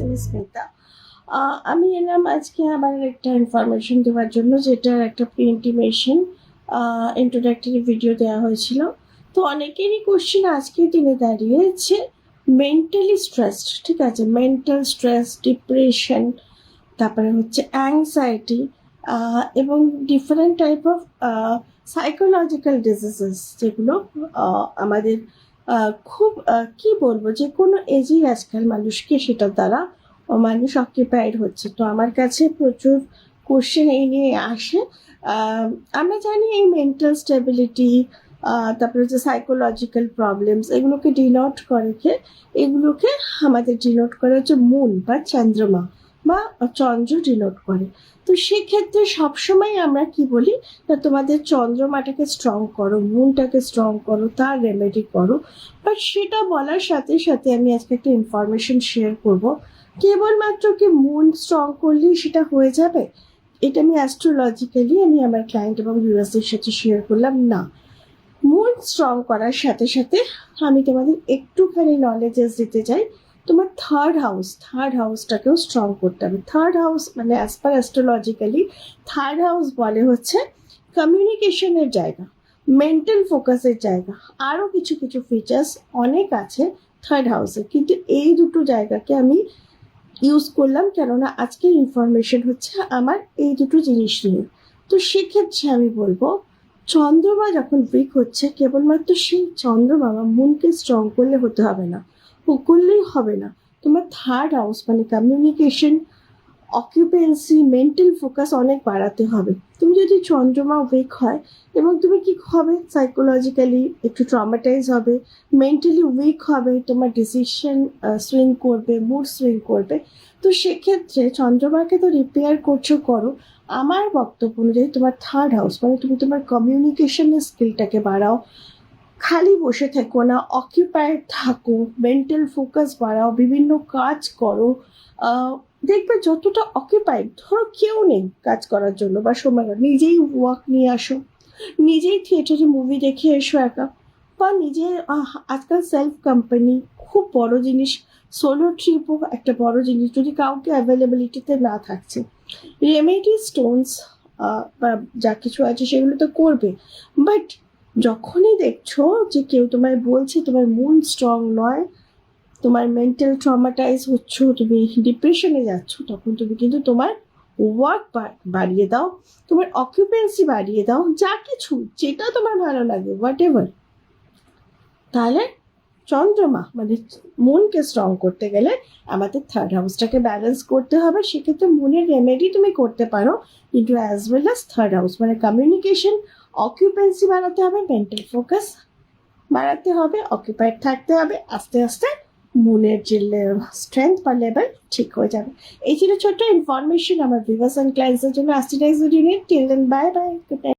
আমি স্মিতা। আমি এলাম আজকে আবার একটা ইনফরমেশন দেওয়ার জন্য, যেটার একটা প্রি ইন্টিমেশন ইন্ট্রোডাক্টরি ভিডিও দেওয়া হয়েছিল। তো অনেকেরই কোশ্চেন আজকের দিনে দাঁড়িয়েছে মেন্টালি স্ট্রেসড, ঠিক আছে, মেন্টাল স্ট্রেস, ডিপ্রেশন, তারপরে হচ্ছে অ্যাংজাইটি এবং different type of psychological diseases, যেগুলো আমাদের খুব কি বলবো, যে কোনো এজেই আজকাল মানুষকে সেটার দ্বারা মানুষ অকুপাইড হচ্ছে। তো আমার কাছে প্রচুর কোশ্চেন এই নিয়ে আসে। আমরা জানি এই মেন্টাল স্টেবিলিটি, তারপরে যে সাইকোলজিক্যাল প্রবলেমস, এগুলোকে ডিনোট করে এগুলোকে আমাদের ডিনোট করে হচ্ছে মুন বা চন্দ্রমা বা চন্দ্র ডিনোট করে। তো সেক্ষেত্রে সবসময় আমরা কি বলি না, তোমাদের চন্দ্রমাটাকে স্ট্রং করো, মুনটাকে স্ট্রং করো, তার রেমেডি করো। বাট সেটা বলার সাথে সাথে আমি আজকে একটা ইনফরমেশন শেয়ার করব, কেবলমাত্র কি মুন স্ট্রং করলেই সেটা হয়ে যাবে? এটা আমি অ্যাস্ট্রোলজিক্যালি আমি আমার ক্লায়েন্ট এবং ভিউয়ার্সদের সাথে শেয়ার করলাম না। মুন স্ট্রং করার সাথে সাথে আমি তোমাদের একটুখানি নলেজেস দিতে চাই। তোমার থার্ড হাউসটাকেও স্ট্রং করতে হবে। থার্ড হাউস মানে as per astrologically third house বলে হচ্ছে কমিউনিকেশনের জায়গা, মেন্টাল ফোকাসের জায়গা, আরও কিছু কিছু ফিচার্স অনেক আছে থার্ড হাউসে, কিন্তু এই দুটো জায়গাকে আমি ইউজ করলাম, কেননা আজকের ইনফরমেশন হচ্ছে আমার এই দুটো জিনিস নিয়ে। তো সেক্ষেত্রে আমি বলবো, চন্দ্রমা যখন উইক হচ্ছে, কেবলমাত্র সেই চন্দ্রমা বা মুনকে স্ট্রং করলে হতে হবে না, করলেই হবে না। তোমার থার্ড হাউস মানে কমিউনিকেশন, অকুপেন্সি, মেন্টাল ফোকাস অনেক বাড়াতে হবে। তুমি যদি চন্দ্রমা উইক হয় এবং তুমি কি হবে, সাইকোলজিক্যালি একটু ট্রমাটাইজ হবে, মেন্টালি উইক হবে, তোমার ডিসিশন সুইং করবে, মুড সুইং করবে। তো সেক্ষেত্রে চন্দ্রমাকে তো রিপেয়ার করো। আমার বক্তব্য অনুযায়ী তোমার থার্ড হাউস মানে তুমি তোমার কমিউনিকেশনের স্কিলটাকে বাড়াও, খালি বসে থেকো না, অকিউপাইড থাকো, মেন্টাল ফোকাস বাড়াও, বিভিন্ন কাজ করো। দেখবে যতটা অকিউপাইড, ধরো কেউ নেই কাজ করার জন্য বা সময়, নিজেই ওয়াক নিয়ে আসো, নিজেই থিয়েটারে মুভি দেখে এসো একা, বা নিজে আজকাল সেলফ কোম্পানি খুব বড় জিনিস, সোলো ট্রিপও একটা বড় জিনিস যদি কাউকে অ্যাভেলেবিলিটিতে না থাকছে। রেমেডি স্টোনস বা যা কিছু আছে সেগুলো তো করবে, বাট যখনই দেখছো যে কেউ তোমায় বলছে তোমার মন স্ট্রং নয়, তোমার মেন্টাল ট্রমাটাইজ হচ্ছ, তুমি ডিপ্রেশনে যাচ্ছ, তখন তুমি কিন্তু তোমার ওয়ার্ক বাড়িয়ে দাও, তোমার অকুপেন্সি বাড়িয়ে দাও, যা কিছু যেটা তোমার ভালো লাগে, হোয়াট এভার। তাহলে চন্দ্রমা মানে মনকে স্ট্রং করতে গেলে আমাদের থার্ড হাউসটাকে ব্যালেন্স করতে হবে। সেক্ষেত্রে মনের রেমেডি তুমি করতে পারো, কিন্তু as well as third house মানে কমিউনিকেশন, অকুপেন্সি বাড়াতে হবে, মেন্টাল ফোকাস বাড়াতে হবে, অকুপাইড থাকতে হবে। আস্তে আস্তে মনের যে স্ট্রেংথ বা লেভেল ঠিক হয়ে যাবে। এই ছিল ছোট্ট ইনফরমেশন আমার ভিউয়ার্স অ্যান্ড ক্লায়েন্টসের জন্য। আজকে নেক্সট ভিডিও নিয়ে, till then bye bye, good night.